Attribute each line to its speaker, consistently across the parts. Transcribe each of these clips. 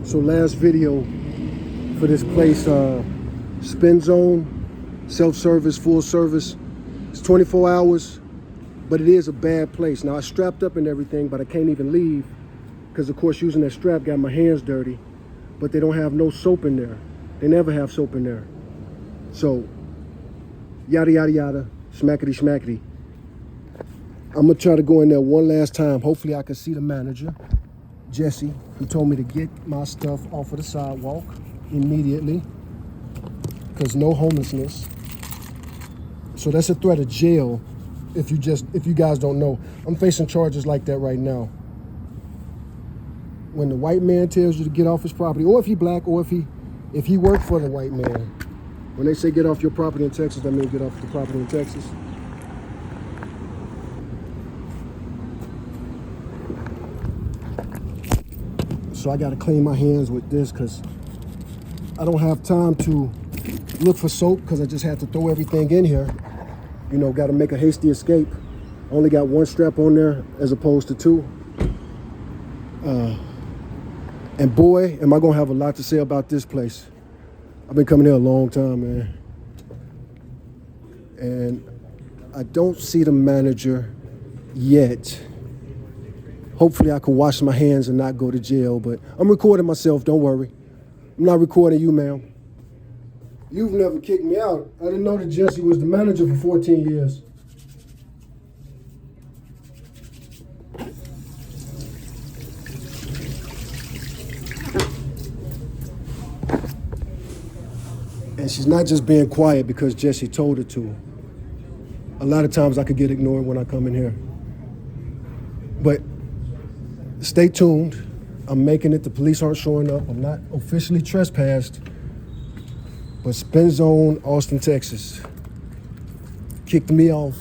Speaker 1: So last video for this place, Spin Zone, self-service, full service. It's 24 hours, but it is a bad place. Now I strapped up and everything, but I can't even leave because of course using that strap got my hands dirty, but they don't have no soap in there. They never have soap in there. So yada, yada, yada, smackety, smackety. I'm gonna try to go in there one last time. Hopefully I can see the manager, Jesse, who told me to get my stuff off of the sidewalk immediately because no homelessness. So that's a threat of jail if you guys don't know. I'm facing charges like that right now. When the white man tells you to get off his property, or if he black, or if he worked for the white man. When they say get off your property in Texas, that means get off the property in Texas. So I gotta clean my hands with this because I don't have time to look for soap because I just had to throw everything in here. You know, gotta make a hasty escape. Only got one strap on there as opposed to two. And boy, am I gonna have a lot to say about this place. I've been coming here a long time, man. And I don't see the manager yet. Hopefully I can wash my hands and not go to jail, but I'm recording myself, don't worry. I'm not recording you, ma'am. You've never kicked me out. I didn't know that Jesse was the manager for 14 years. And she's not just being quiet because Jesse told her to. A lot of times I could get ignored when I come in here. But stay tuned. I'm making it. The police aren't showing up. I'm not officially trespassed. But Spin Zone, Austin, Texas, kicked me off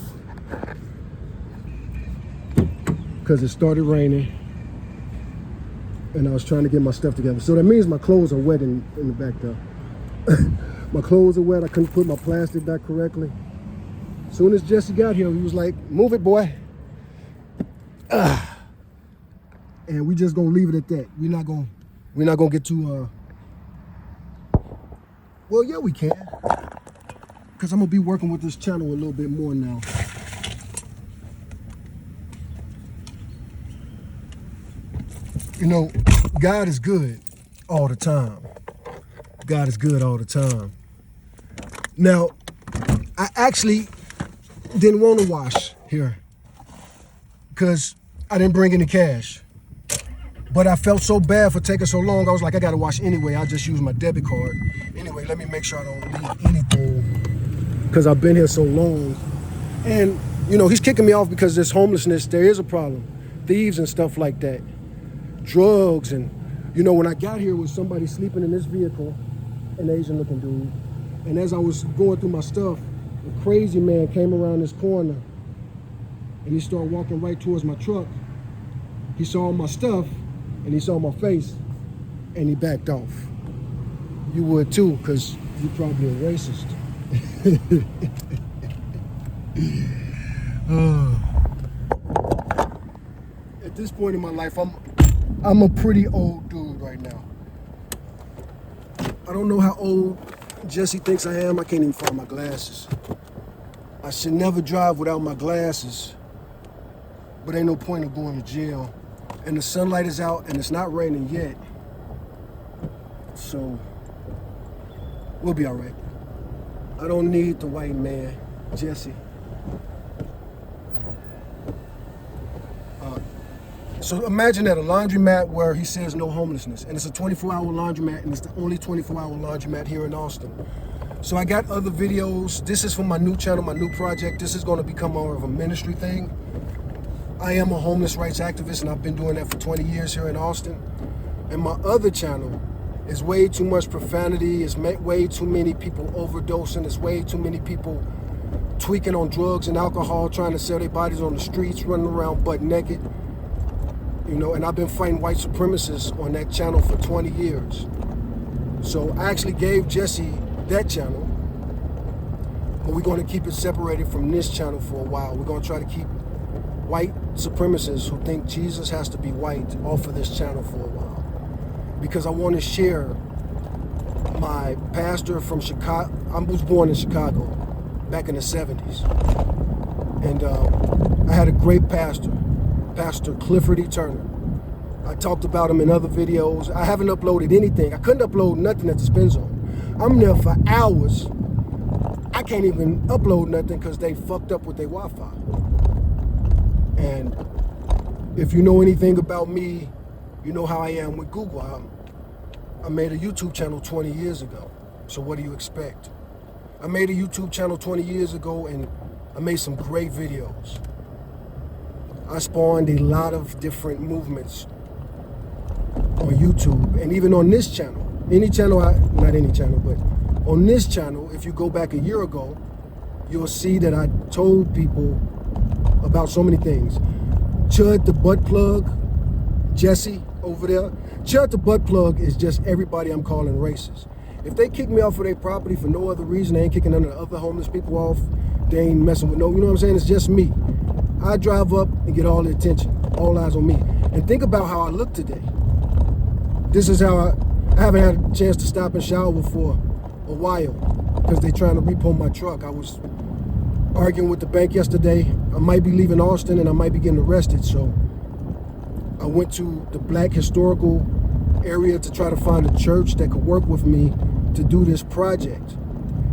Speaker 1: because it started raining and I was trying to get my stuff together. So that means my clothes are wet in the back there. My clothes are wet. I couldn't put my plastic back correctly. As soon as Jesse got here, he was like, move it, boy. And we just gonna leave it at that. We're not gonna get too well, yeah, we can. Because I'm gonna be working with this channel a little bit more now. You know, God is good all the time. God is good all the time. Now, I actually didn't want to wash here because I didn't bring any cash. But I felt so bad for taking so long, I was like, I gotta wash anyway. I'll just use my debit card. Anyway, let me make sure I don't leave anything because I've been here so long. And, you know, he's kicking me off because there's homelessness. There is a problem. Thieves and stuff like that. Drugs. And, you know, when I got here, was somebody sleeping in this vehicle, an Asian looking dude. And as I was going through my stuff, a crazy man came around this corner and he started walking right towards my truck. He saw my stuff and he saw my face and he backed off. You would too, because you're probably a racist. At this point in my life, I'm a pretty old dude right now. I don't know how old Jesse thinks I am. I can't even find my glasses. I should never drive without my glasses, but ain't no point of going to jail. And the sunlight is out and it's not raining yet. So we'll be all right. I don't need the white man, Jesse. So imagine that a laundromat where he says no homelessness, and it's a 24-hour laundromat, and it's the only 24-hour laundromat here in Austin. So I got other videos. This is for my new channel, my new project. This is going to become more of a ministry thing. I am a homeless rights activist, and I've been doing that for 20 years here in Austin. And my other channel is way too much profanity. It's way too many people overdosing. It's way too many people tweaking on drugs and alcohol, trying to sell their bodies on the streets, running around butt naked. You know, and I've been fighting white supremacists on that channel for 20 years. So I actually gave Jesse that channel, but we're going to keep it separated from this channel for a while. We're going to try to keep white supremacists who think Jesus has to be white off of this channel for a while. because I want to share my pastor from Chicago. I was born in Chicago back in the 70s. And I had a great pastor, Pastor Clifford E. Turner. I talked about him in other videos. I haven't uploaded anything. I couldn't upload nothing at the Spin Zone. I'm there for hours. I can't even upload nothing because they fucked up with their Wi-Fi. And if you know anything about me, you know how I am with Google. I made a YouTube channel 20 years ago. So what do you expect? I made a YouTube channel 20 years ago and I made some great videos. I spawned a lot of different movements on YouTube and even on this channel. Not any channel, but on this channel, if you go back a year ago, you'll see that I told people about so many things. Chud the butt plug, Jesse over there. Chud the butt plug is just everybody I'm calling racist. If they kick me off of their property for no other reason, they ain't kicking none of the other homeless people off, they ain't messing with no, you know what I'm saying? It's just me. I drive up and get all the attention, all eyes on me. And think about how I look today. This is how I haven't had a chance to stop and shower for a while because they trying to repo my truck. I was arguing with the bank yesterday. I might be leaving Austin and I might be getting arrested. So I went to the Black historical area to try to find a church that could work with me to do this project.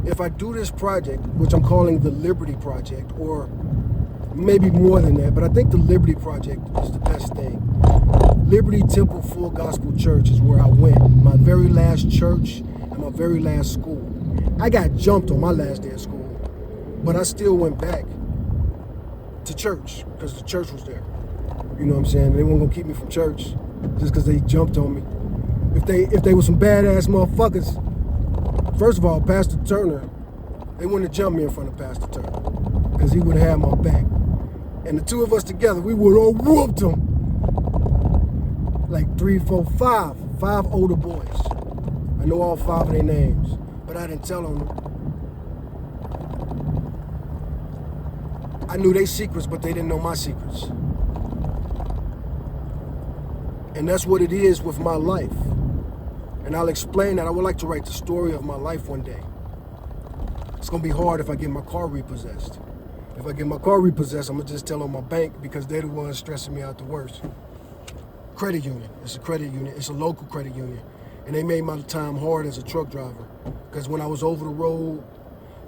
Speaker 1: If I do this project, which I'm calling the Liberty Project, or maybe more than that, but I think the Liberty Project is the best thing. Liberty Temple Full Gospel Church is where I went. My very last church and my very last school. I got jumped on my last day of school, but I still went back to church because the church was there. You know what I'm saying? They weren't gonna keep me from church just because they jumped on me. If they were some badass motherfuckers, first of all, Pastor Turner, they wouldn't have jumped me in front of Pastor Turner because he would have had my back. And the two of us together, we would have whooped him. Like 3, 4, 5 older boys. I know all 5 of their names, but I didn't tell them. I knew their secrets, but they didn't know my secrets. And that's what it is with my life. And I'll explain that. I would like to write the story of my life one day. It's gonna be hard if I get my car repossessed. If I get my car repossessed, I'm gonna just tell on my bank because they're the ones stressing me out the worst. Credit union, it's a credit union, it's a local credit union. And they made my time hard as a truck driver. Because when I was over the road,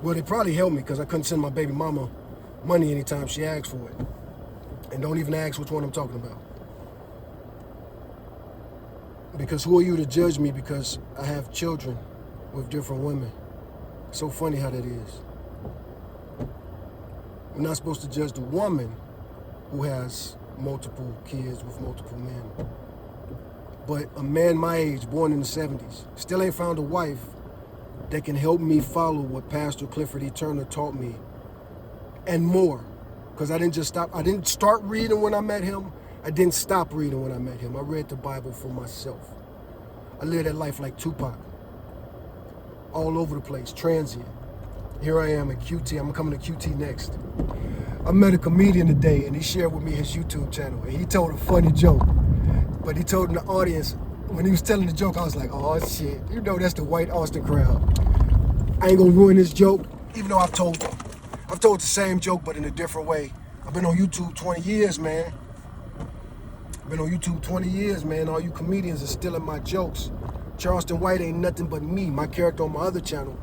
Speaker 1: well, they probably helped me because I couldn't send my baby mama money anytime she asked for it. And don't even ask which one I'm talking about. Because who are you to judge me because I have children with different women? So funny how that is. We're not supposed to judge the woman who has multiple kids with multiple men. But a man my age, born in the 70s, still ain't found a wife that can help me follow what Pastor Clifford E. Turner taught me and more. Because I didn't start reading when I met him. I didn't stop reading when I met him. I read the Bible for myself. I lived that life like Tupac. All over the place, transient. Here I am at QT. I'm coming to QT next. I met a comedian today and he shared with me his YouTube channel and he told a funny joke. But he told the audience, when he was telling the joke, I was like, oh shit, you know that's the white Austin crowd. I ain't gonna ruin this joke, even though I've told the same joke but in a different way. I've been on YouTube 20 years, man. Been on YouTube 20 years, man. All you comedians are stealing my jokes. Charleston White ain't nothing but me, my character on my other channel,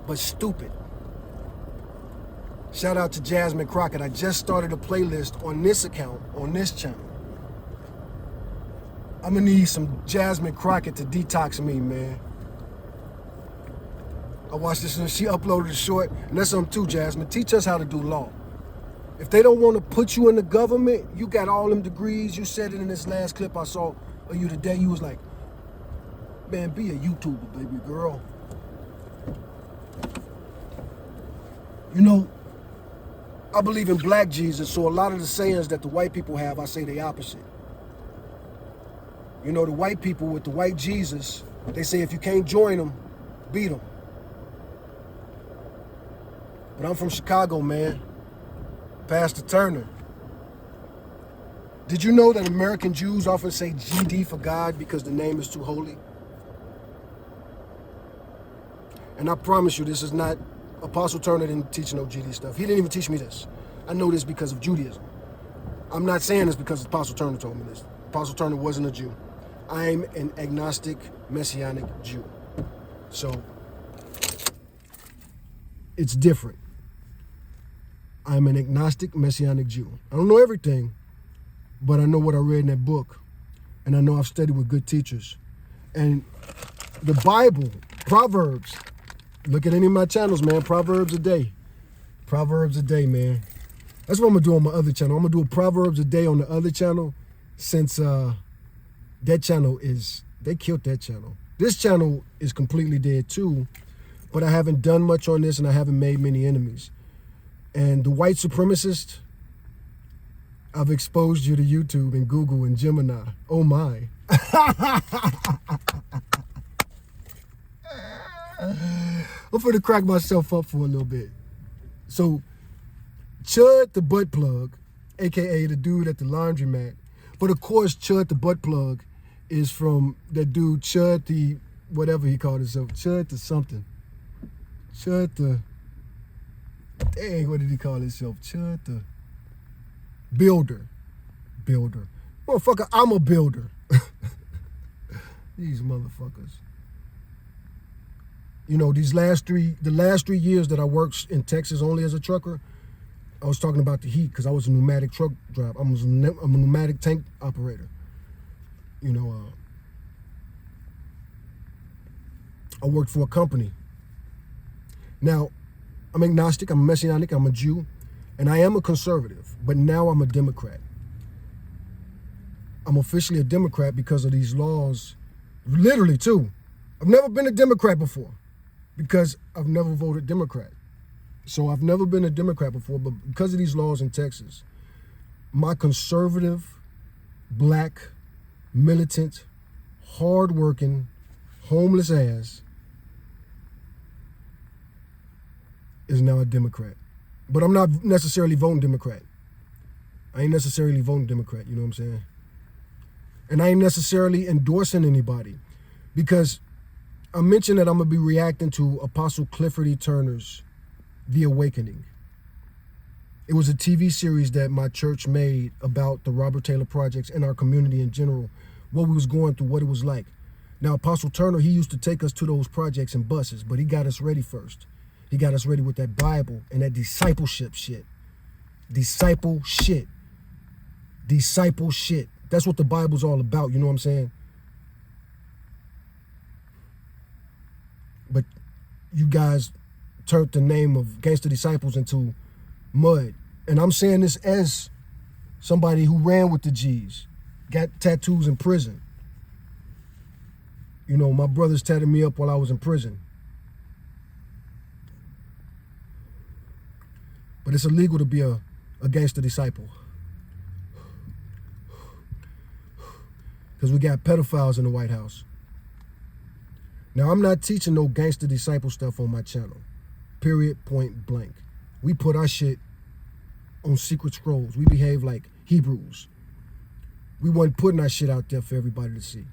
Speaker 1: but stupid. Shout out to Jasmine Crockett. I just started a playlist on this account, on this channel. I'm gonna need some Jasmine Crockett to detox me, man. I watched this and she uploaded a short, and that's something too, Jasmine. Teach us how to do law. If they don't want to put you in the government, you got all them degrees. You said it in this last clip I saw of you today. You was like, man, be a YouTuber, baby girl. You know, I believe in black Jesus, so a lot of the sayings that the white people have, I say the opposite. You know, the white people with the white Jesus, they say if you can't join them, beat them. But I'm from Chicago, man. Pastor Turner. Did you know that American Jews often say GD for God because the name is too holy? And I promise you, this is not, Apostle Turner didn't teach no GD stuff. He didn't even teach me this. I know this because of Judaism. I'm not saying this because Apostle Turner told me this. Apostle Turner wasn't a Jew. I'm an agnostic, messianic Jew. So, it's different. I'm an agnostic, messianic Jew. I don't know everything, but I know what I read in that book. And I know I've studied with good teachers. And the Bible, Proverbs, look at any of my channels, man. Proverbs a day. Proverbs a day, man. That's what I'm going to do on my other channel. I'm going to do a Proverbs a day on the other channel since that channel is, they killed that channel. This channel is completely dead too, but I haven't done much on this and I haven't made many enemies. And the white supremacist, I've exposed you to YouTube and Google and Gemini. Oh my. I'm finna crack myself up for a little bit. So, Chud the butt plug, aka the dude at the laundromat. But of course, Chud the butt plug is from that dude Chud the whatever he called himself. Chud the something. Chud the, dang, what did he call himself? Chud the builder. Builder. Motherfucker, I'm a builder. These motherfuckers. You know, the last 3 years that I worked in Texas only as a trucker, I was talking about the heat because I was a pneumatic truck driver. I'm a pneumatic tank operator. You know, I worked for a company. Now, I'm agnostic, I'm a messianic, I'm a Jew, and I am a conservative, but now I'm a Democrat. I'm officially a Democrat because of these laws, literally too. I've never been a Democrat before because I've never voted Democrat. So I've never been a Democrat before, but because of these laws in Texas, my conservative, black, militant, hardworking, homeless ass is now a Democrat. But I'm not necessarily voting Democrat. I ain't necessarily voting Democrat, you know what I'm saying? And I ain't necessarily endorsing anybody because I mentioned that I'm going to be reacting to Apostle Clifford E. Turner's The Awakening. It was a TV series that my church made about the Robert Taylor Projects and our community in general, what we was going through, what it was like. Now, Apostle Turner, he used to take us to those projects in buses, but he got us ready first. He got us ready with that Bible and that discipleship shit. Disciple shit. Disciple shit. That's what the Bible's all about, you know what I'm saying? But you guys turned the name of Gangster Disciples into mud. And I'm saying this as somebody who ran with the G's, got tattoos in prison. You know, my brothers tatted me up while I was in prison. But it's illegal to be a gangster disciple. Because we got pedophiles in the White House. Now, I'm not teaching no gangster disciple stuff on my channel. Period, point blank. We put our shit on secret scrolls. We behave like Hebrews. We wasn't putting our shit out there for everybody to see.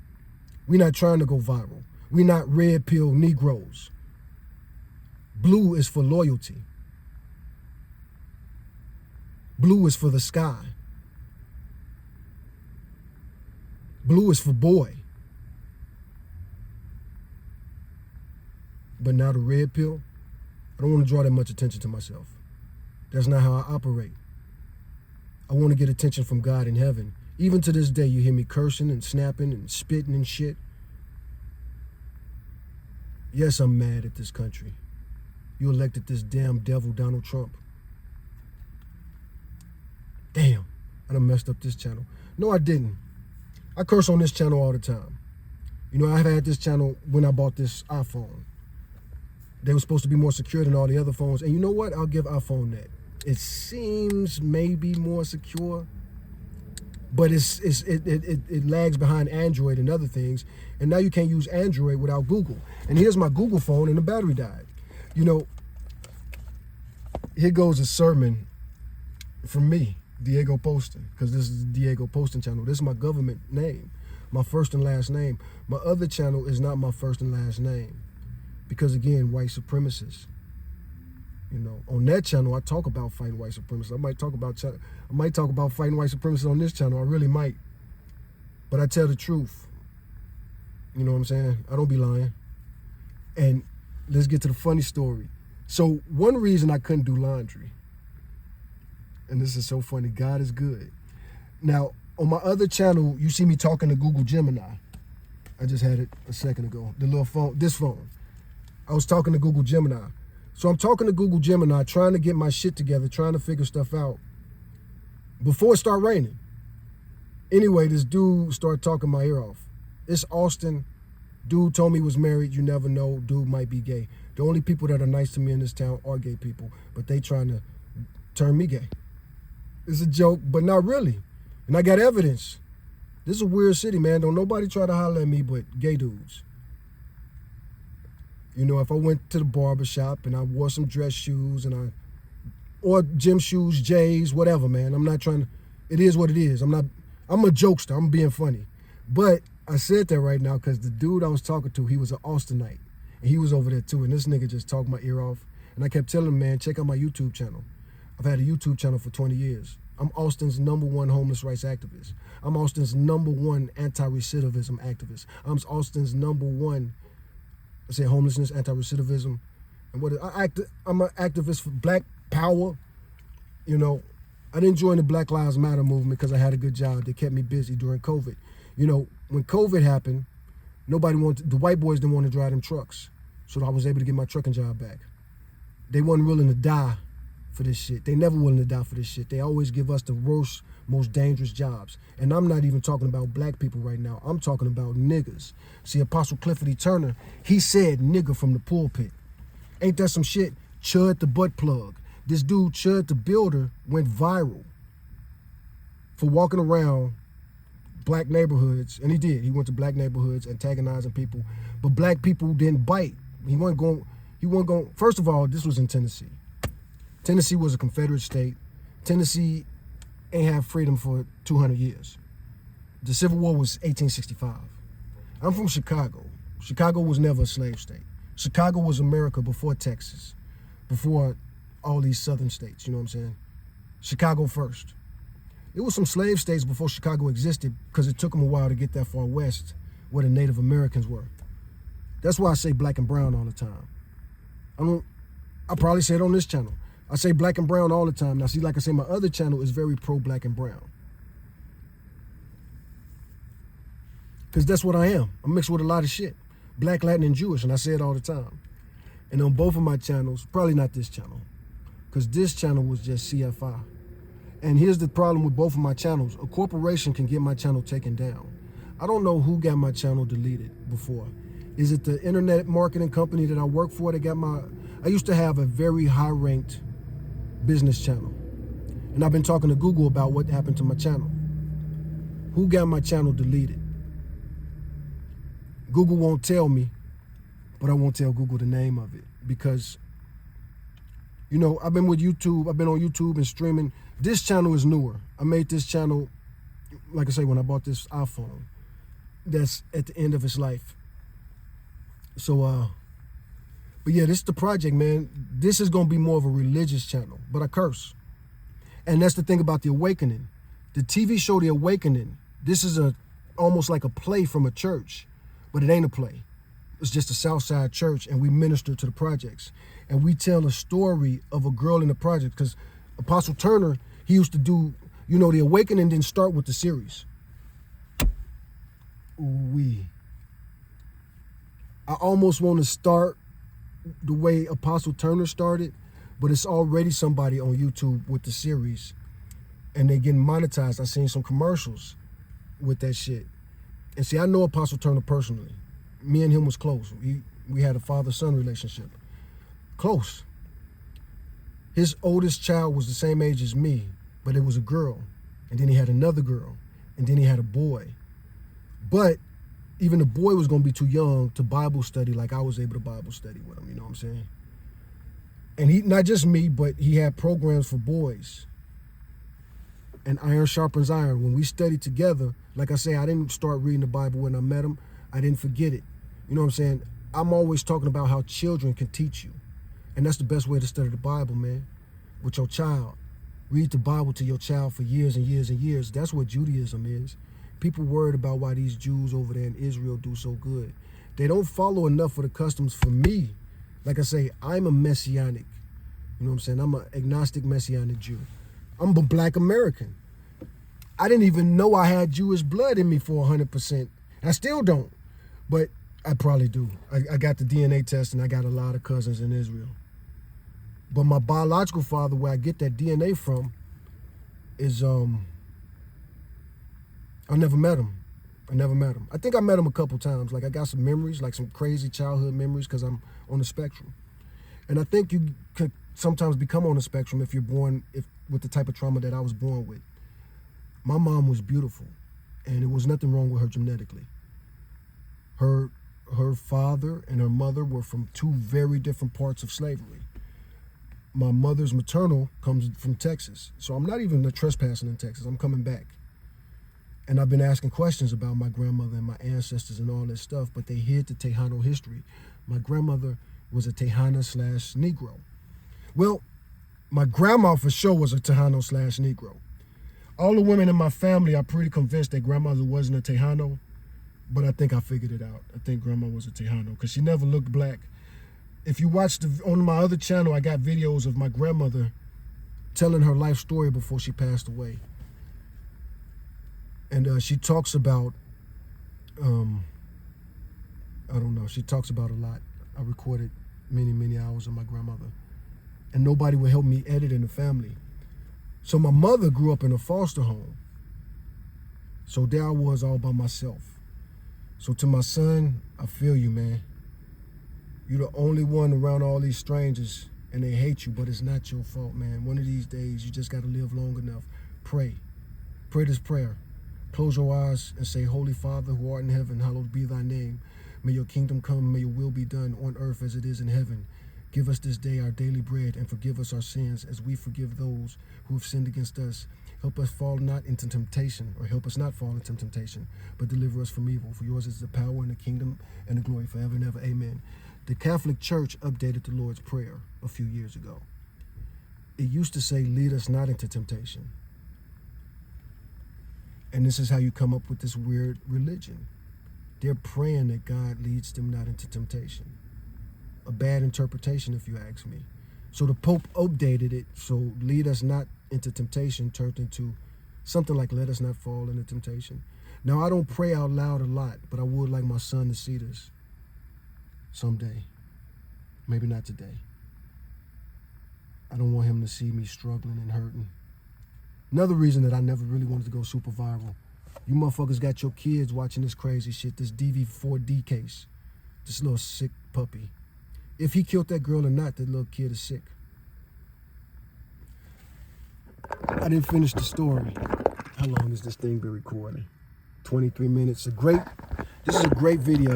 Speaker 1: We're not trying to go viral. We're not red pill Negroes. Blue is for loyalty. Blue is for the sky. Blue is for boy. But now the red pill, I don't want to draw that much attention to myself. That's not how I operate. I want to get attention from God in heaven. Even to this day, you hear me cursing and snapping and spitting and shit. Yes, I'm mad at this country. You elected this damn devil, Donald Trump. Damn, I done messed up this channel. No, I didn't. I curse on this channel all the time. You know, I've had this channel when I bought this iPhone. They were supposed to be more secure than all the other phones. And you know what? I'll give iPhone that. It seems maybe more secure, but it lags behind Android and other things. And now you can't use Android without Google. And here's my Google phone and the battery died. You know, here goes a sermon from me. Diego Poston, because this is the Diego Poston channel. This is my government name, my first and last name. My other channel is not my first and last name, because again, white supremacists. You know, on that channel, I talk about fighting white supremacists. I might talk about fighting white supremacists on this channel. I really might, but I tell the truth. You know what I'm saying? I don't be lying. And let's get to the funny story. So one reason I couldn't do laundry, and this is so funny, God is good. Now, on my other channel, you see me talking to Google Gemini. I just had it a second ago. The little phone, this phone. I was talking to Google Gemini. So I'm talking to Google Gemini, trying to get my shit together, trying to figure stuff out before it started raining. Anyway, this dude started talking my ear off. It's Austin. Dude told me he was married. You never know. Dude might be gay. The only people that are nice to me in this town are gay people, but they trying to turn me gay. It's a joke, but not really. And I got evidence. This is a weird city, man. Don't nobody try to holler at me but gay dudes. You know, if I went to the barber shop and I wore some dress shoes or gym shoes, J's, whatever, man. I'm not trying to, it is what it is. I'm a jokester. I'm being funny. But I said that right now because the dude I was talking to, he was an Austinite. And he was over there too. And this nigga just talked my ear off. And I kept telling him, man, check out my YouTube channel. I've had a YouTube channel for 20 years. I'm Austin's #1 homeless rights activist. I'm Austin's #1 anti-recidivism activist. I'm Austin's #1, I say homelessness, anti-recidivism. And I'm an activist for Black Power. You know, I didn't join the Black Lives Matter movement because I had a good job. They kept me busy during COVID. You know, when COVID happened, the white boys didn't want to drive them trucks. So I was able to get my trucking job back. They weren't willing to die for this shit. They never willing to die for this shit. They always give us the worst, most dangerous jobs. And I'm not even talking about black people right now. I'm talking about niggas. See, Apostle Clifford E. Turner, he said nigger from the pulpit. Ain't that some shit? Chud the butt plug. This dude, Chud the Builder, went viral for walking around black neighborhoods, and he did. He went to black neighborhoods antagonizing people, but black people didn't bite. He wasn't going, first of all, this was in Tennessee. Tennessee was a Confederate state. Tennessee ain't had freedom for 200 years. The Civil War was 1865. I'm from Chicago. Chicago was never a slave state. Chicago was America before Texas, before all these southern states, you know what I'm saying? Chicago first. It was some slave states before Chicago existed because it took them a while to get that far west where the Native Americans were. That's why I say black and brown all the time. I probably say it on this channel. I say black and brown all the time. Now see, like I say, my other channel is very pro-black and brown. Because that's what I am. I'm mixed with a lot of shit. Black, Latin, and Jewish, and I say it all the time. And on both of my channels, probably not this channel, because this channel was just CFI. And here's the problem with both of my channels. A corporation can get my channel taken down. I don't know who got my channel deleted before. Is it the internet marketing company that I work for that got I used to have a very high-ranked business channel. And I've been talking to Google about what happened to my channel. Who got my channel deleted? Google won't tell me, but I won't tell Google the name of it because, you know, I've been on YouTube and streaming. This channel is newer. I made this channel, like I say, when I bought this iPhone, that's at the end of its life. So, but yeah, this is the project, man. This is going to be more of a religious channel, but I curse. And that's the thing about The Awakening. The TV show The Awakening, this is almost like a play from a church, but it ain't a play. It's just a Southside church, and we minister to the projects. And we tell a story of a girl in the project, because Apostle Turner, he used to do, you know, The Awakening didn't start with the series. Ooh-wee. I almost want to start the way Apostle Turner started, but it's already somebody on YouTube with the series, and they getting monetized. I seen some commercials with that shit. And see, I know Apostle Turner personally. Me and him was close. We had a father-son relationship. Close. His oldest child was the same age as me, but it was a girl. And then he had another girl. And then he had a boy. But even the boy was going to be too young to Bible study like I was able to Bible study with him, you know what I'm saying? And he, not just me, but he had programs for boys. And iron sharpens iron. When we study together, like I say, I didn't start reading the Bible when I met him. I didn't forget it. You know what I'm saying? I'm always talking about how children can teach you. And that's the best way to study the Bible, man. With your child. Read the Bible to your child for years and years and years. That's what Judaism is. People worried about why these Jews over there in Israel do so good. They don't follow enough of the customs for me. Like I say, I'm a messianic. You know what I'm saying? I'm an agnostic messianic Jew. I'm a black American. I didn't even know I had Jewish blood in me for 100%. I still don't, but I probably do. I got the DNA test and I got a lot of cousins in Israel. But my biological father, where I get that DNA from, is, I never met him. I think I met him a couple times. Like I got some memories, like some crazy childhood memories because I'm on the spectrum. And I think you could sometimes become on the spectrum if you're born with the type of trauma that I was born with. My mom was beautiful, and there was nothing wrong with her genetically. Her father and her mother were from two very different parts of slavery. My mother's maternal comes from Texas, so I'm not even trespassing in Texas. I'm coming back. And I've been asking questions about my grandmother and my ancestors and all this stuff, but they hid the Tejano history. My grandmother was a Tejana/Negro. Well, my grandma for sure was a Tejano/Negro. All the women in my family are pretty convinced that grandmother wasn't a Tejano, but I think I figured it out. I think grandma was a Tejano because she never looked black. If you watch on my other channel, I got videos of my grandmother telling her life story before she passed away. And she talks about, I don't know, she talks about a lot. I recorded many hours of my grandmother. And nobody would help me edit in the family. So my mother grew up in a foster home. So there I was all by myself. So to my son, I feel you, man. You're the only one around all these strangers and they hate you, but it's not your fault, man. One of these days, you just got to live long enough. Pray. Pray this prayer. Close your eyes and say, Holy Father, who art in heaven, hallowed be thy name. May your kingdom come, may your will be done on earth as it is in heaven. Give us this day our daily bread and forgive us our sins as we forgive those who have sinned against us. Help us fall not into temptation, or help us not fall into temptation, but deliver us from evil. For yours is the power and the kingdom and the glory forever and ever. Amen. The Catholic Church updated the Lord's Prayer a few years ago. It used to say, lead us not into temptation. And this is how you come up with this weird religion. They're praying that God leads them not into temptation. A bad interpretation, if you ask me. So the Pope updated it, so lead us not into temptation turned into something like let us not fall into temptation. Now, I don't pray out loud a lot, but I would like my son to see this someday. Maybe not today. I don't want him to see me struggling and hurting. Another reason that I never really wanted to go super viral. You motherfuckers got your kids watching this crazy shit, this DV4D case. This little sick puppy. If he killed that girl or not, that little kid is sick. I didn't finish the story. How long has this thing been recording? 23 minutes. This is a great video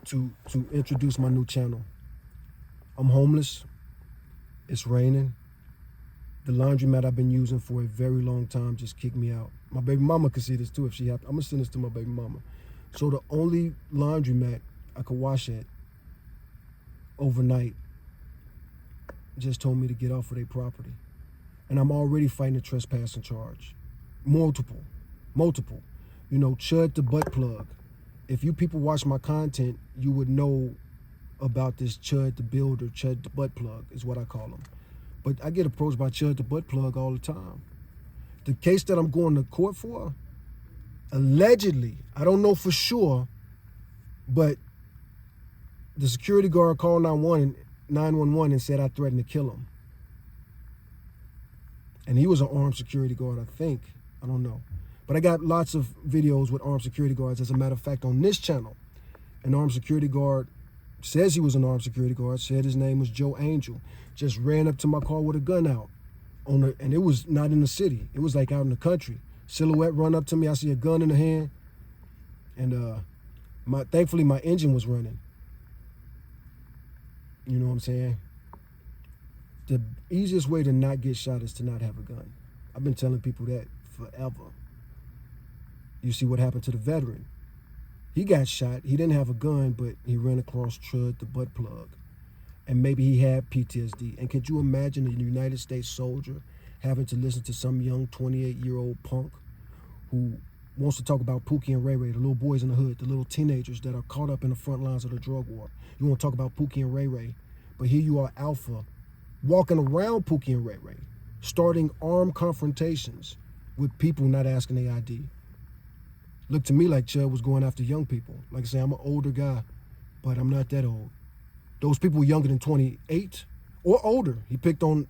Speaker 1: to introduce my new channel. I'm homeless. It's raining. The laundromat I've been using for a very long time just kicked me out. My baby mama could see this too if she happened. I'm gonna send this to my baby mama. So the only laundromat I could wash at overnight just told me to get off of their property. And I'm already fighting a trespassing charge. Multiple. You know, Chud the butt plug. If you people watch my content, you would know about this Chud the builder, Chud the butt plug is what I call him. But I get approached by Chud the butt plug all the time. The case that I'm going to court for, allegedly, I don't know for sure, but the security guard called 911 and said I threatened to kill him. And he was an armed security guard, I think. I don't know. But I got lots of videos with armed security guards. As a matter of fact, on this channel, an armed security guard says he was an armed security guard, said his name was Joe Angel, just ran up to my car with a gun out. And it was not in the city. It was like out in the country. Silhouette run up to me. I see a gun in the hand. And thankfully, my engine was running. You know what I'm saying? The easiest way to not get shot is to not have a gun. I've been telling people that forever. You see what happened to the veteran. He got shot. He didn't have a gun, but he ran across Trud, the butt plug. And maybe he had PTSD. And could you imagine a United States soldier having to listen to some young 28-year-old punk who wants to talk about Pookie and Ray Ray, the little boys in the hood, the little teenagers that are caught up in the front lines of the drug war. You want to talk about Pookie and Ray Ray, but here you are, Alpha, walking around Pookie and Ray Ray, starting armed confrontations with people not asking their ID. Looked to me like Chud was going after young people. Like I say, I'm an older guy, but I'm not that old. Those people younger than 28 or older, he picked on.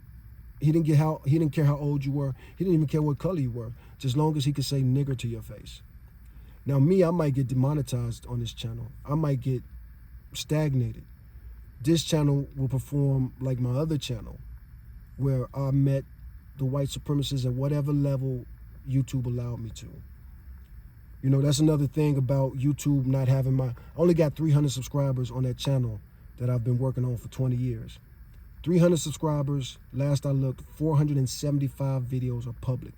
Speaker 1: He didn't care how old you were. He didn't even care what color you were, just long as he could say nigger to your face. Now me, I might get demonetized on this channel. I might get stagnated. This channel will perform like my other channel, where I met the white supremacists at whatever level YouTube allowed me to. You know, that's another thing about YouTube not having I only got 300 subscribers on that channel that I've been working on for 20 years. 300 subscribers, last I looked, 475 videos are public.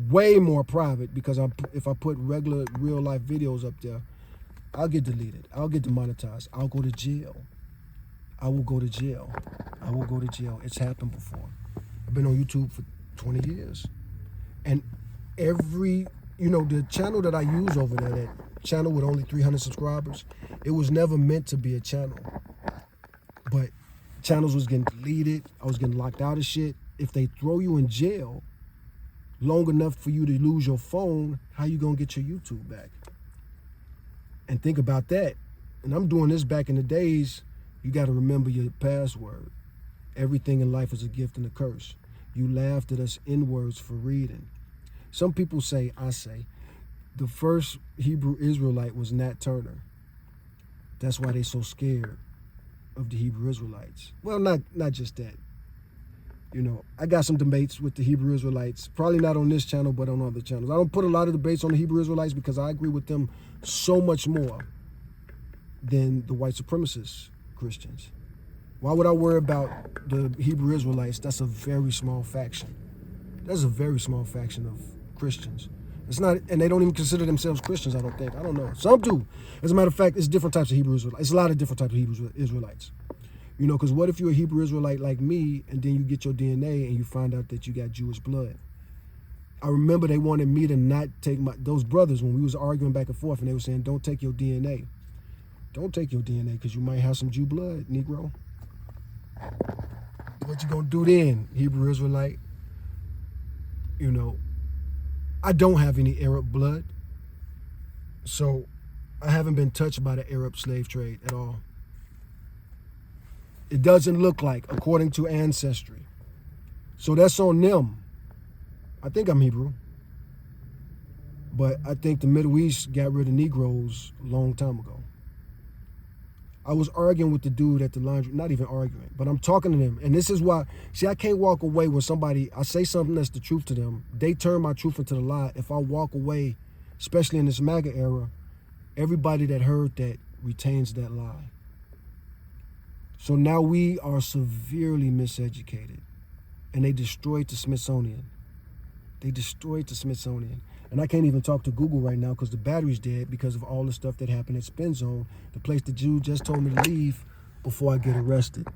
Speaker 1: Way more private, because if I put regular real life videos up there, I'll get deleted. I'll get demonetized. I'll go to jail. I will go to jail. I will go to jail. It's happened before. I've been on YouTube for 20 years. And the channel that I use over there, that channel with only 300 subscribers, it was never meant to be a channel. But channels was getting deleted. I was getting locked out of shit. If they throw you in jail long enough for you to lose your phone, how you gonna get your YouTube back? And think about that. And I'm doing this back in the days. You got to remember your password. Everything in life is a gift and a curse. You laughed at us N-words for reading. Some people say, I say, the first Hebrew Israelite was Nat Turner. That's why they so scared of the Hebrew Israelites. Well, not just that. You know, I got some debates with the Hebrew Israelites, probably not on this channel, but on other channels. I don't put a lot of debates on the Hebrew Israelites because I agree with them so much more than the white supremacist Christians. Why would I worry about the Hebrew Israelites? That's a very small faction. That's a very small faction of Christians. It's not, and they don't even consider themselves Christians, I don't think. I don't know. Some do. As a matter of fact, it's different types of Hebrew Israelites. It's a lot of different types of Hebrew Israelites. You know, because what if you're a Hebrew Israelite like me, and then you get your DNA and you find out that you got Jewish blood? I remember they wanted me to not take those brothers when we was arguing back and forth, and they were saying, don't take your DNA. Don't take your DNA because you might have some Jew blood, Negro. What you gonna do then, Hebrew Israelite? You know, I don't have any Arab blood, so I haven't been touched by the Arab slave trade at all. It doesn't look like, according to Ancestry. So that's on them. I think I'm Hebrew. But I think the Middle East got rid of Negroes a long time ago. I was arguing with the dude at the laundry, not even arguing, but I'm talking to them. And this is why, see, I can't walk away when I say something that's the truth to them. They turn my truth into the lie. If I walk away, especially in this MAGA era, everybody that heard that retains that lie. So now we are severely miseducated. And they destroyed the Smithsonian. They destroyed the Smithsonian. And I can't even talk to Google right now because the battery's dead because of all the stuff that happened at Spin Zone, the place the Jew just told me to leave before I get arrested.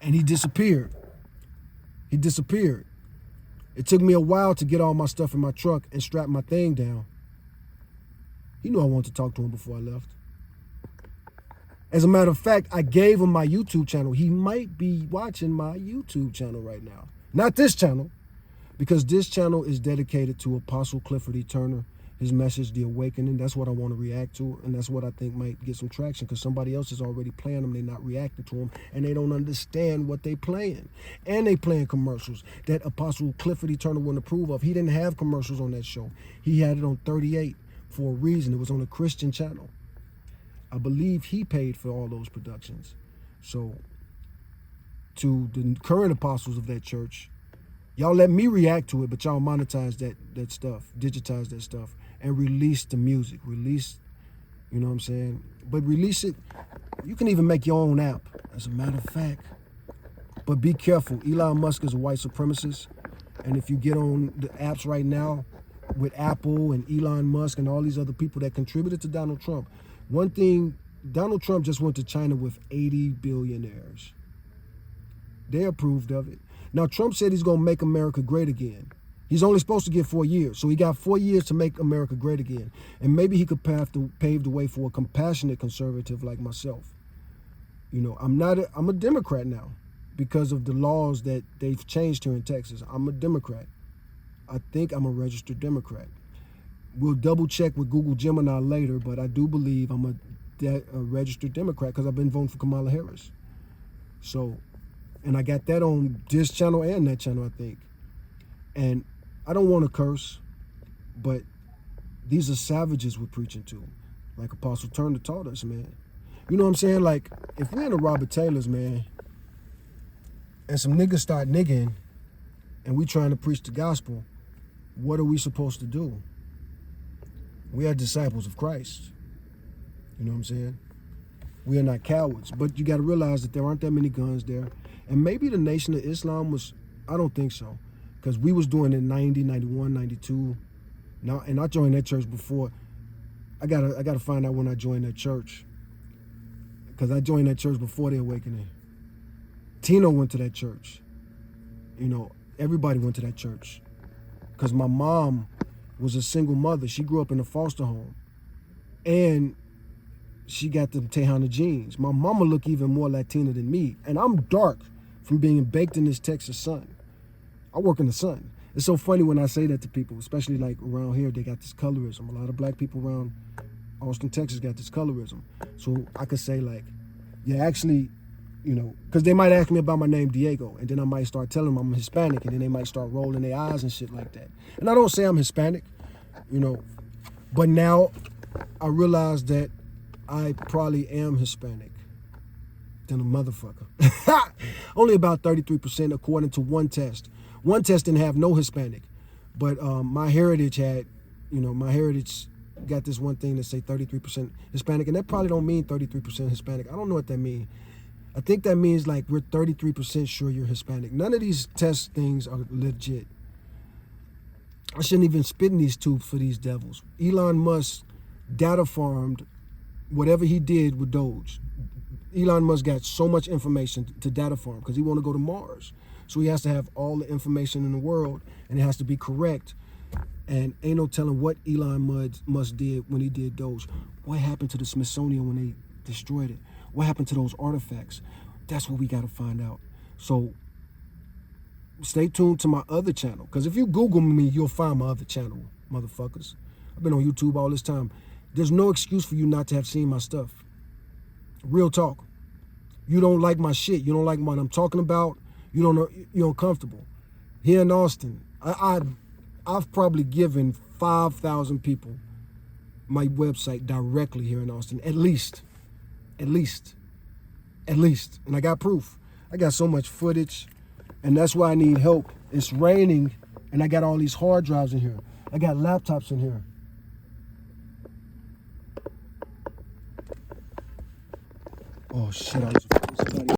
Speaker 1: And he disappeared. He disappeared. It took me a while to get all my stuff in my truck and strap my thing down. He knew I wanted to talk to him before I left. As a matter of fact, I gave him my YouTube channel. He might be watching my YouTube channel right now. Not this channel, because this channel is dedicated to Apostle Clifford E. Turner, his message, The Awakening. That's what I want to react to, and that's what I think might get some traction, because somebody else is already playing them. They're not reacting to them, and they don't understand what they're playing. And they playing commercials that Apostle Clifford E. Turner wouldn't approve of. He didn't have commercials on that show. He had it on 38 for a reason. It was on a Christian channel. I believe he paid for all those productions. So to the current apostles of that church, y'all let me react to it, but y'all monetize that stuff, digitize that stuff, and release the music. Release, you know what I'm saying? But release it You can even make your own app, as a matter of fact. But be careful. Elon Musk is a white supremacist. And if you get on the apps right now with Apple and Elon Musk and all these other people that contributed to Donald Trump, one thing, Donald Trump just went to China with 80 billionaires. They approved of it. Now, Trump said he's going to make America great again. He's only supposed to get 4 years. So he got 4 years to make America great again. And maybe he could pave the way for a compassionate conservative like myself. You know, I'm a Democrat now because of the laws that they've changed here in Texas. I'm a Democrat. I think I'm a registered Democrat. We'll double check with Google Gemini later, but I do believe I'm a registered Democrat because I've been voting for Kamala Harris. So, and I got that on this channel and that channel, I think. And I don't want to curse, but these are savages we're preaching to, like Apostle Turner taught us, man. You know what I'm saying? Like, if we're in the Robert Taylors, man, and some niggas start nigging, and we trying to preach the gospel, what are we supposed to do? We are disciples of Christ. You know what I'm saying? We are not cowards. But you got to realize that there aren't that many guns there. And maybe the Nation of Islam was, I don't think so. Because we was doing it in 90, 91, 92. Now, and I joined that church before. I gotta find out when I joined that church. Because I joined that church before the awakening. Tino went to that church. You know, everybody went to that church. Because my mom was a single mother. She grew up in a foster home. And she got the Tejana genes. My mama looked even more Latina than me. And I'm dark from being baked in this Texas sun. I work in the sun. It's so funny when I say that to people, especially like around here, they got this colorism. A lot of black people around Austin, Texas got this colorism. So I could say like, yeah, actually, you know, because they might ask me about my name, Diego, and then I might start telling them I'm Hispanic, and then they might start rolling their eyes and shit like that. And I don't say I'm Hispanic, you know, but now I realize that I probably am Hispanic than a motherfucker. Only about 33% according to one test. One test didn't have no Hispanic, but my heritage had, you know, my heritage got this one thing that say 33% Hispanic, and that probably don't mean 33% Hispanic. I don't know what that means. I think that means like we're 33% sure you're Hispanic. None of these test things are legit. I shouldn't even spit in these tubes for these devils. Elon Musk data farmed whatever he did with Doge. Elon Musk got so much information to data farm because he want to go to Mars. So he has to have all the information in the world, and it has to be correct. And ain't no telling what Elon Musk did when he did Doge. What happened to the Smithsonian when they destroyed it? What happened to those artifacts? That's what we got to find out. So stay tuned to my other channel, because if you Google me, you'll find my other channel, motherfuckers. I've been on YouTube all this time. There's no excuse for you not to have seen my stuff. Real talk. You don't like my shit. You don't like what I'm talking about. You don't know, you're uncomfortable. Here in Austin, I've probably given 5,000 people my website directly here in Austin, at least. And I got proof. I got so much footage, and that's why I need help. It's raining, and I got all these hard drives in here. I got laptops in here. Oh shit, I was somebody